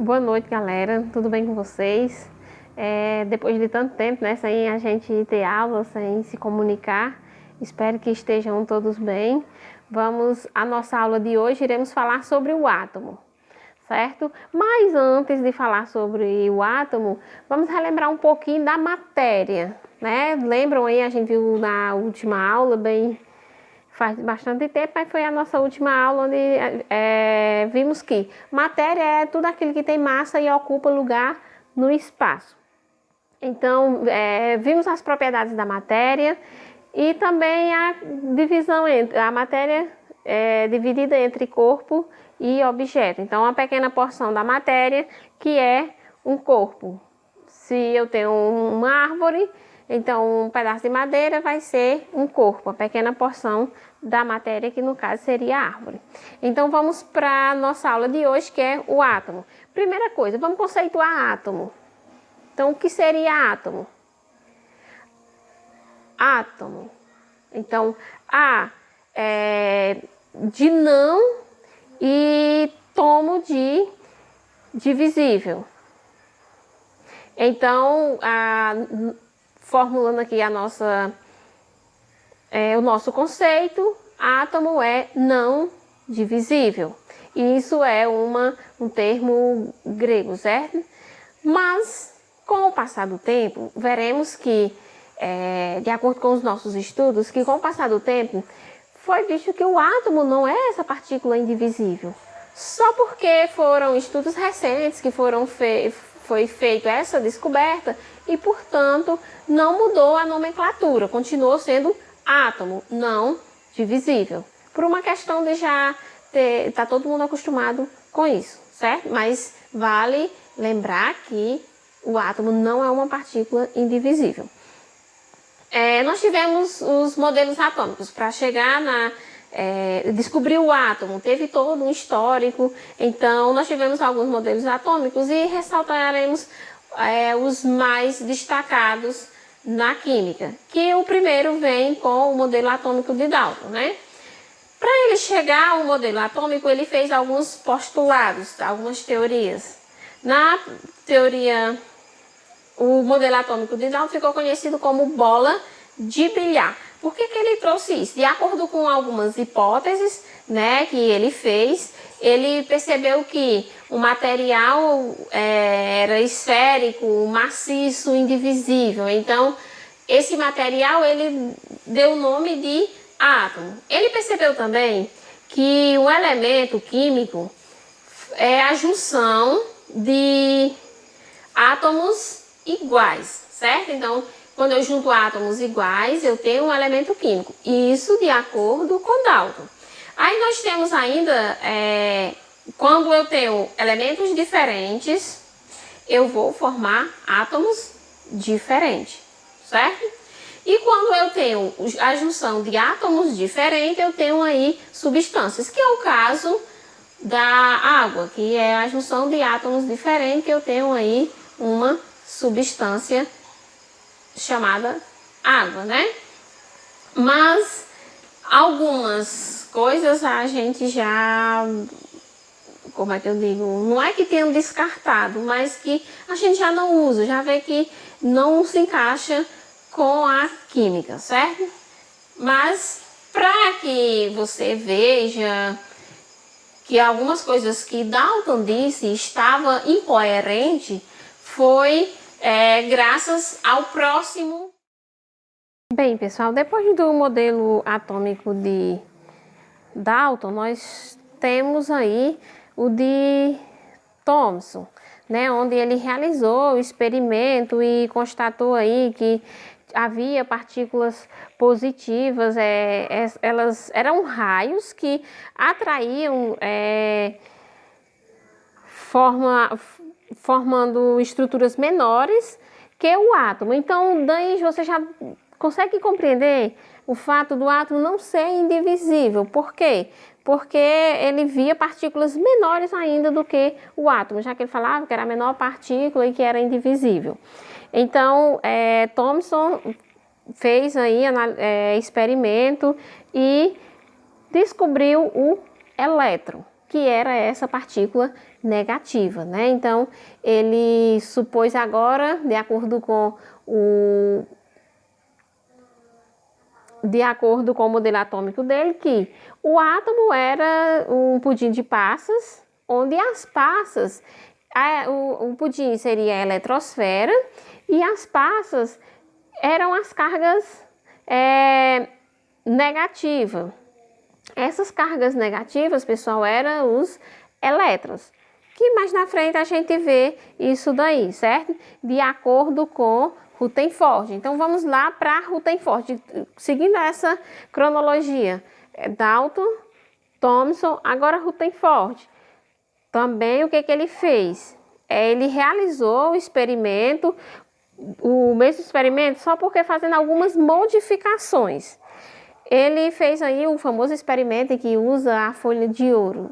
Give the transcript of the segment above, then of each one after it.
Boa noite, galera. Tudo bem com vocês? Depois de tanto tempo, né, sem a gente ter aula, sem se comunicar, espero que estejam todos bem. A nossa aula de hoje, iremos falar sobre o átomo, certo? Mas antes de falar sobre o átomo, vamos relembrar um pouquinho da matéria, né? Lembram aí, a gente viu na última aula, faz bastante tempo, mas foi a nossa última aula onde vimos que matéria é tudo aquilo que tem massa e ocupa lugar no espaço. Então, vimos as propriedades da matéria e também a divisão entre a matéria dividida entre corpo e objeto. Então, uma pequena porção da matéria que é um corpo. Se eu tenho uma árvore, então um pedaço de madeira vai ser um corpo, a pequena porção da matéria, que no caso seria a árvore. Então vamos para a nossa aula de hoje, que é o átomo. Primeira coisa, vamos conceituar átomo. Então o que seria átomo? Átomo. Então A é de não e tomo de divisível. Então, formulando aqui o nosso conceito, átomo é não divisível. E isso é um termo grego, certo? Mas, com o passar do tempo, veremos que, de acordo com os nossos estudos, que com o passar do tempo, foi visto que o átomo não é essa partícula indivisível. Só porque foram estudos recentes que foi feita essa descoberta e, portanto, não mudou a nomenclatura, continuou sendo átomo não divisível. Por uma questão de já tá todo mundo acostumado com isso, certo? Mas vale lembrar que o átomo não é uma partícula indivisível. Nós tivemos os modelos atômicos para chegar descobrir o átomo, teve todo um histórico. Então nós tivemos alguns modelos atômicos e ressaltaremos os mais destacados na química, que o primeiro vem com o modelo atômico de Dalton, né? Para ele chegar ao modelo atômico, ele fez alguns postulados, algumas teorias. Na teoria, o modelo atômico de Dalton ficou conhecido como bola de bilhar. Por que ele trouxe isso? De acordo com algumas hipóteses, né, que ele fez, ele percebeu que o material era esférico, maciço, indivisível. Então, esse material ele deu o nome de átomo. Ele percebeu também que um elemento químico é a junção de átomos iguais, certo? Então, quando eu junto átomos iguais, eu tenho um elemento químico. Isso de acordo com Dalton. Aí nós temos ainda, quando eu tenho elementos diferentes, eu vou formar átomos diferentes, certo? E quando eu tenho a junção de átomos diferentes, eu tenho aí substâncias, que é o caso da água, que é a junção de átomos diferentes, eu tenho aí uma substância chamada água, né? Mas algumas coisas a gente já, como é que eu digo, não é que tenham descartado, mas que a gente já não usa, já vê que não se encaixa com a química, certo? Mas para que você veja que algumas coisas que Dalton disse estava incoerente, foi graças ao próximo. Bem, pessoal, depois do modelo atômico de Dalton, nós temos aí o de Thomson, né, onde ele realizou o experimento e constatou aí que havia partículas positivas, elas eram raios que atraíam formando estruturas menores que o átomo. Então, daí você já consegue compreender o fato do átomo não ser indivisível. Por quê? Porque ele via partículas menores ainda do que o átomo, já que ele falava que era a menor partícula e que era indivisível. Então, Thomson fez aí experimento e descobriu o elétron. que era essa partícula negativa, né? Então, ele supôs agora, de acordo com o modelo atômico dele, que o átomo era um pudim de passas, onde as passas, o pudim seria a eletrosfera e as passas eram as cargas negativas. Essas cargas negativas, pessoal, eram os elétrons, que mais na frente a gente vê isso daí, certo? De acordo com Rutherford. Então, vamos lá para Rutherford, seguindo essa cronologia. Dalton, Thomson, agora Rutherford. Também o que ele fez? Ele realizou o experimento, o mesmo experimento, só porque fazendo algumas modificações. Ele fez aí o famoso experimento em que usa a folha de ouro.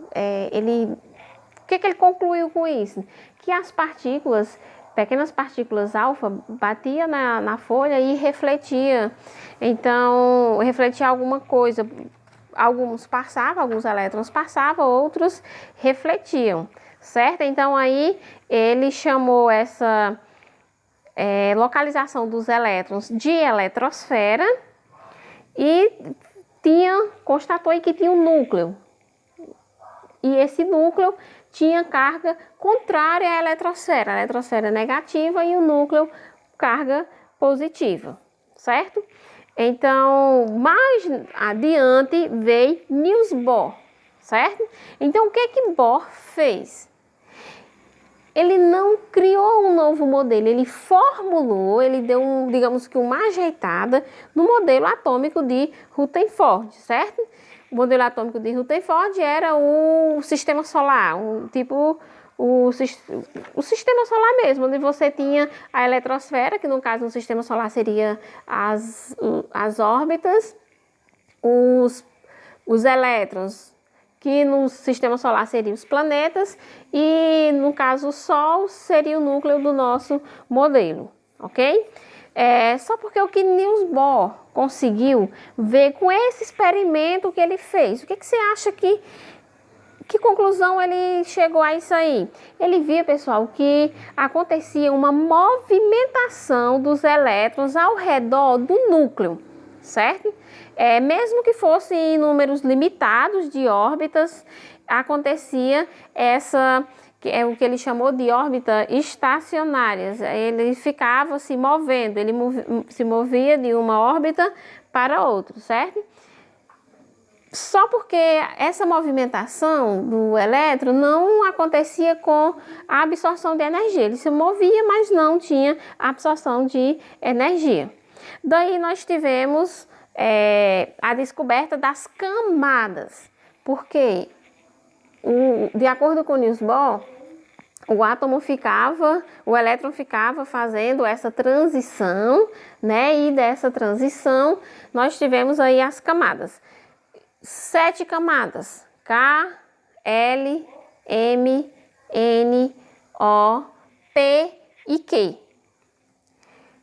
O que ele concluiu com isso? Que as partículas, pequenas partículas alfa, batiam na folha e refletia. Então, refletia alguma coisa. Alguns passavam, alguns elétrons passavam, outros refletiam, certo? Então, aí ele chamou essa localização dos elétrons de eletrosfera e constatou aí que tinha um núcleo. E esse núcleo tinha carga contrária à eletrosfera. A eletrosfera negativa e o núcleo carga positiva, certo? Então, mais adiante veio Niels Bohr, certo? Então, o que Bohr fez? Ele não criou um novo modelo, ele formulou, ele deu digamos que uma ajeitada no modelo atômico de Rutherford, certo? O modelo atômico de Rutherford era o sistema solar, o sistema solar mesmo, onde você tinha a eletrosfera, que no caso no sistema solar seria as órbitas, os elétrons, que no sistema solar seriam os planetas, e no caso o Sol seria o núcleo do nosso modelo, ok? Só porque o que Niels Bohr conseguiu ver com esse experimento que ele fez, o que você acha que conclusão ele chegou a isso aí? Ele via, pessoal, que acontecia uma movimentação dos elétrons ao redor do núcleo, certo? Mesmo que fosse em números limitados de órbitas, acontecia que é o que ele chamou de órbita estacionárias. Ele ficava se movendo, ele se movia de uma órbita para outra, certo? Só porque essa movimentação do elétron não acontecia com a absorção de energia. Ele se movia, mas não tinha absorção de energia. Daí nós tivemos a descoberta das camadas, porque de acordo com Niels Bohr, o elétron ficava fazendo essa transição, né? E dessa transição nós tivemos aí as camadas. 7 camadas: K, L, M, N, O, P e Q.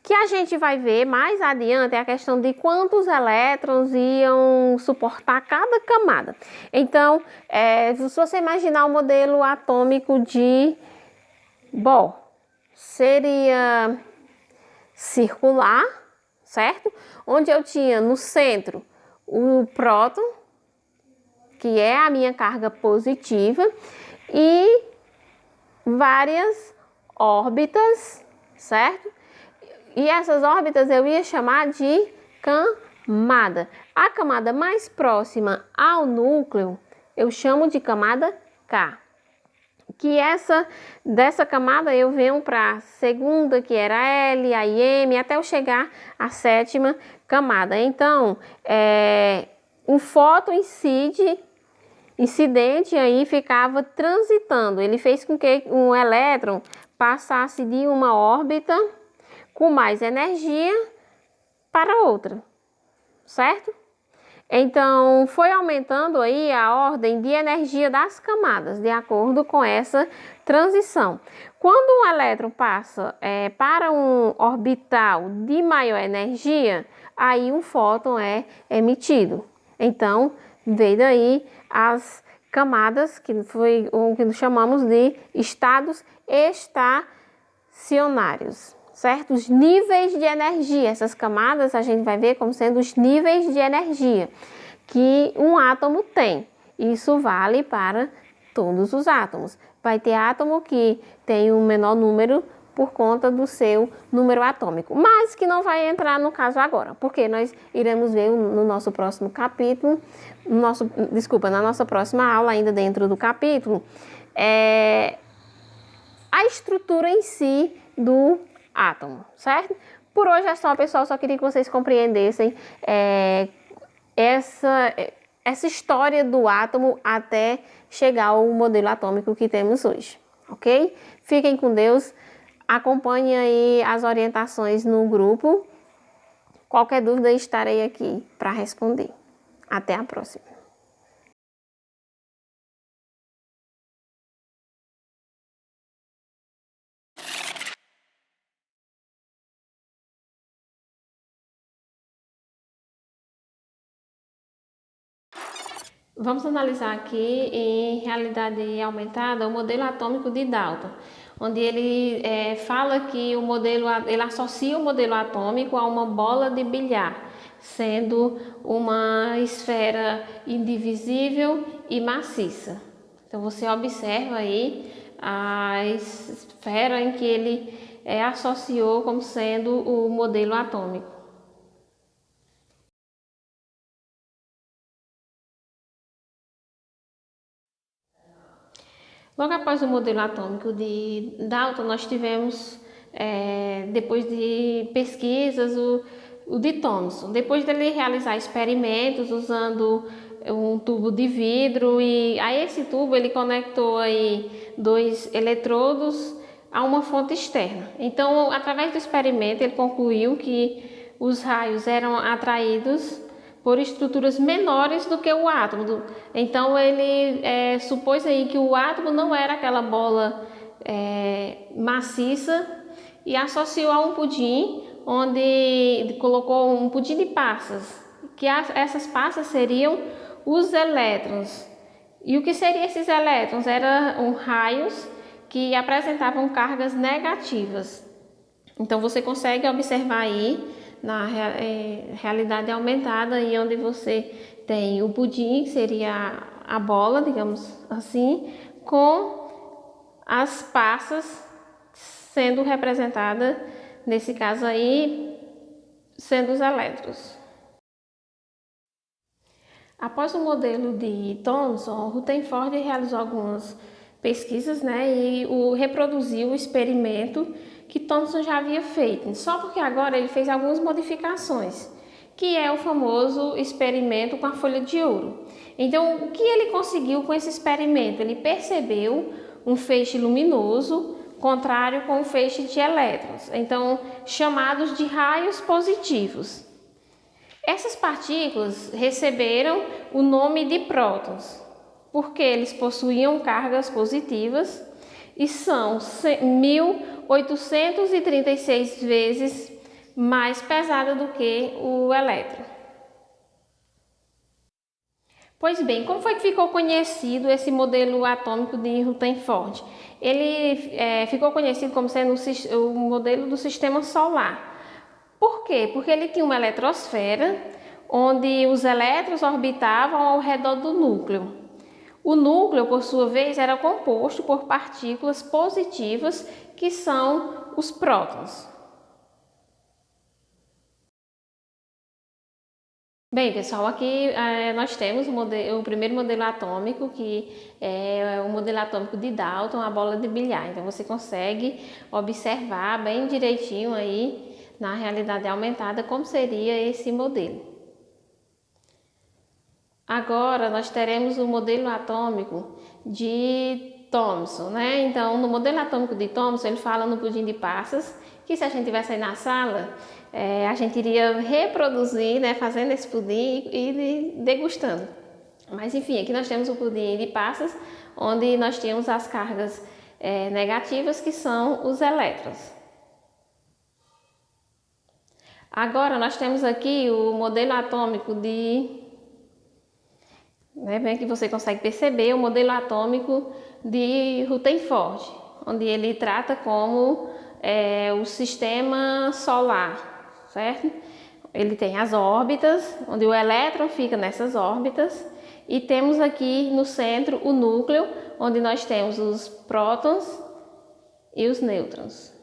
Que a gente vai ver mais adiante é a questão de quantos elétrons iam suportar cada camada. Então, se você imaginar o modelo atômico de Bohr, seria circular, certo? Onde eu tinha no centro o próton, que é a minha carga positiva, e várias órbitas, certo? E essas órbitas eu ia chamar de camada. A camada mais próxima ao núcleo eu chamo de camada K. Que dessa camada eu venho para a segunda, que era L, a M, até eu chegar à 7ª camada. Então, um fóton incidente aí ficava transitando. Ele fez com que um elétron passasse de uma órbita com mais energia para outra, certo? Então, foi aumentando aí a ordem de energia das camadas, de acordo com essa transição. Quando um elétron passa para um orbital de maior energia, aí um fóton é emitido. Então, veio daí as camadas, que foi o que nós chamamos de estados estacionários, certo? Os níveis de energia, essas camadas a gente vai ver como sendo os níveis de energia que um átomo tem. Isso vale para todos os átomos. Vai ter átomo que tem um menor número por conta do seu número atômico, mas que não vai entrar no caso agora, porque nós iremos ver no nosso próximo capítulo, na nossa próxima aula, ainda dentro do capítulo, a estrutura em si do átomo, certo? Por hoje é só, pessoal, só queria que vocês compreendessem essa história do átomo até chegar ao modelo atômico que temos hoje, ok? Fiquem com Deus. Acompanhe aí as orientações no grupo. Qualquer dúvida, estarei aqui para responder. Até a próxima. Vamos analisar aqui em realidade aumentada o modelo atômico de Dalton, onde ele fala que ele associa o modelo atômico a uma bola de bilhar, sendo uma esfera indivisível e maciça. Então você observa aí a esfera em que ele associou como sendo o modelo atômico. Logo após o modelo atômico de Dalton, nós tivemos, depois de pesquisas, o de Thomson. Depois dele realizar experimentos usando um tubo de vidro, e a esse tubo ele conectou aí 2 eletrodos a uma fonte externa. Então, através do experimento, ele concluiu que os raios eram atraídos por estruturas menores do que o átomo. Então ele supôs aí que o átomo não era aquela bola maciça e associou a um pudim, onde colocou um pudim de passas, que essas passas seriam os elétrons. E o que seriam esses elétrons? Eram raios que apresentavam cargas negativas. Então você consegue observar aí na realidade aumentada, e onde você tem o pudim, que seria a bola, digamos assim, com as passas sendo representadas, nesse caso aí, sendo os elétrons. Após o modelo de Thomson, Rutherford realizou algumas pesquisas, e reproduziu o experimento que Thomson já havia feito, só porque agora ele fez algumas modificações, que é o famoso experimento com a folha de ouro. Então, o que ele conseguiu com esse experimento? Ele percebeu um feixe luminoso contrário com um feixe de elétrons, então chamados de raios positivos. Essas partículas receberam o nome de prótons, porque eles possuíam cargas positivas e são 1836 vezes mais pesada do que o elétron. Pois bem, como foi que ficou conhecido esse modelo atômico de Rutherford? Ele ficou conhecido como sendo o modelo do sistema solar. Por quê? Porque ele tinha uma eletrosfera onde os elétrons orbitavam ao redor do núcleo. O núcleo, por sua vez, era composto por partículas positivas, que são os prótons. Bem, pessoal, aqui nós temos o primeiro modelo atômico, que é o modelo atômico de Dalton, a bola de bilhar. Então você consegue observar bem direitinho aí, na realidade aumentada, como seria esse modelo. Agora nós teremos o modelo atômico de Thomson, Então, no modelo atômico de Thomson, ele fala no pudim de passas, que se a gente tivesse aí na sala, a gente iria reproduzir, fazendo esse pudim e degustando. Mas enfim, aqui nós temos o pudim de passas, onde nós tínhamos as cargas negativas, que são os elétrons. Agora nós temos aqui o modelo atômico né? Bem que você consegue perceber o modelo atômico de Rutherford, onde ele trata como o sistema solar, certo? Ele tem as órbitas, onde o elétron fica nessas órbitas, e temos aqui no centro o núcleo, onde nós temos os prótons e os nêutrons.